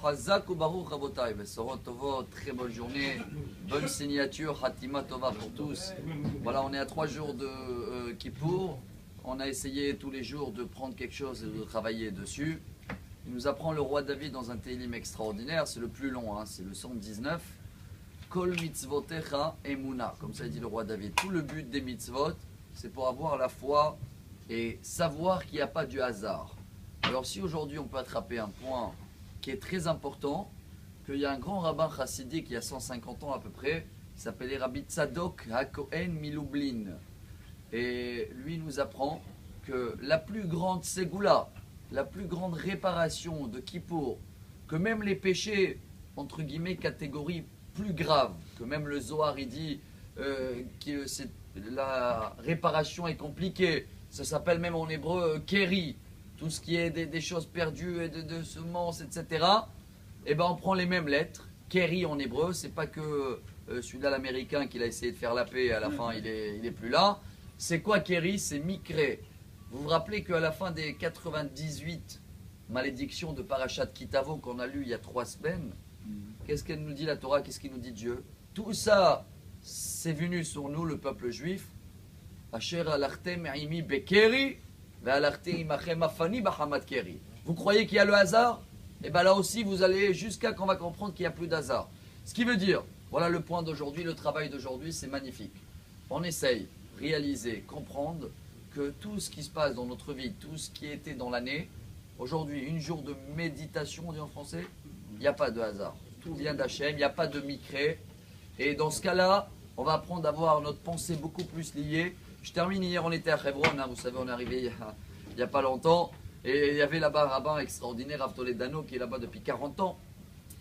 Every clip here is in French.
Hazak ou Baruch Rabotai, Besorot Tovot, très bonne journée, bonne signature, Hatima Tova pour tous. Voilà, on est à 3 jours de Kippour. On a essayé tous les jours de prendre quelque chose et de travailler dessus. Il nous apprend le roi David dans un télim extraordinaire, c'est le plus long, c'est le 119. Kol mitzvotecha emuna, comme ça dit le roi David. Tout le but des mitzvot, c'est pour avoir la foi et savoir qu'il n'y a pas du hasard. Alors si aujourd'hui on peut attraper un point qui est très important, qu'il y a un grand rabbin chassidique il y a 150 ans à peu près, qui s'appelait Rabbi Tzadok HaKohen Milublin. Et lui nous apprend que la plus grande ségoula, la plus grande réparation de Kippour, que même les péchés, entre guillemets, catégorie plus grave, que même le Zohar il dit que la réparation est compliquée, ça s'appelle même en hébreu Keri, tout ce qui est des choses perdues et de semences, etc. Et ben on prend les mêmes lettres, Keri en hébreu, c'est pas que celui-là l'américain qui a essayé de faire la paix et à la fin il est plus là. C'est quoi Keri? C'est Mikré. Vous vous rappelez qu'à la fin des 98 malédictions de Parashat Kitavo qu'on a lu il y a 3 semaines, qu'est-ce qu'elle nous dit la Torah? Qu'est-ce qu'il nous dit Dieu? Tout ça, c'est venu sur nous, le peuple juif. Asher alartem imi bekeri, ve'alartem imachem afani bahamad keri. Vous croyez qu'il y a le hasard? Et bien là aussi, vous allez jusqu'à qu'on va comprendre qu'il n'y a plus d'hasard. Ce qui veut dire, voilà le point d'aujourd'hui, le travail d'aujourd'hui, c'est magnifique. On essaye, réaliser, comprendre que tout ce qui se passe dans notre vie, tout ce qui était dans l'année, aujourd'hui, une jour de méditation, on dit en français, il n'y a pas de hasard. Tout vient d'Hachem, il n'y a pas de micré. Et dans ce cas-là, on va apprendre à avoir notre pensée beaucoup plus liée. Je termine, hier on était à Hebron, vous savez, on est arrivé il n'y a pas longtemps. Et il y avait là-bas un rabbin extraordinaire, Rav Toledano, qui est là-bas depuis 40 ans.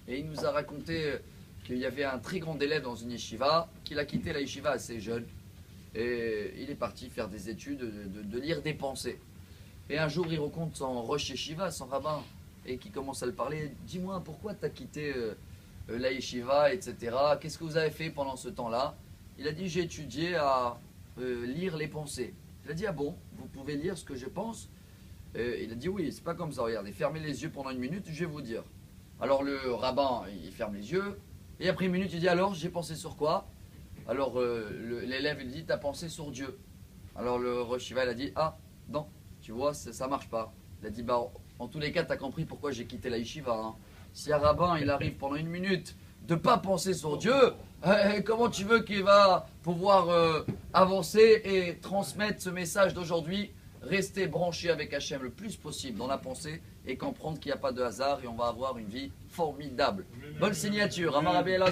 Et il nous a raconté qu'il y avait un très grand élève dans une yeshiva, qu'il a quitté la yeshiva assez jeune. Et il est parti faire des études, de lire des pensées. Et un jour, il rencontre son rosh yeshiva, son rabbin, et qui commence à le parler. Dis-moi, pourquoi tu as quitté la yeshiva, etc. Qu'est-ce que vous avez fait pendant ce temps-là? Il a dit, j'ai étudié à lire les pensées. Il a dit, ah bon, vous pouvez lire ce que je pense? Il a dit, oui, c'est pas comme ça, regardez, fermez les yeux pendant 1 minute, je vais vous dire. Alors le rabbin, il ferme les yeux, et après 1 minute, il dit, alors, j'ai pensé sur quoi? Alors l'élève, il dit, t'as pensé sur Dieu. Alors le rosh yeshiva, il a dit, ah, non, tu vois, ça marche pas. Il a dit, bah, en tous les cas, t'as compris pourquoi j'ai quitté la yeshiva. Si un rabbin, il arrive pendant 1 minute de pas penser sur Dieu, comment tu veux qu'il va pouvoir avancer et transmettre ce message d'aujourd'hui? Rester branché avec Hachem le plus possible dans la pensée et comprendre qu'il n'y a pas de hasard et on va avoir une vie formidable. Bonne signature, Amar Rabbi Elazar.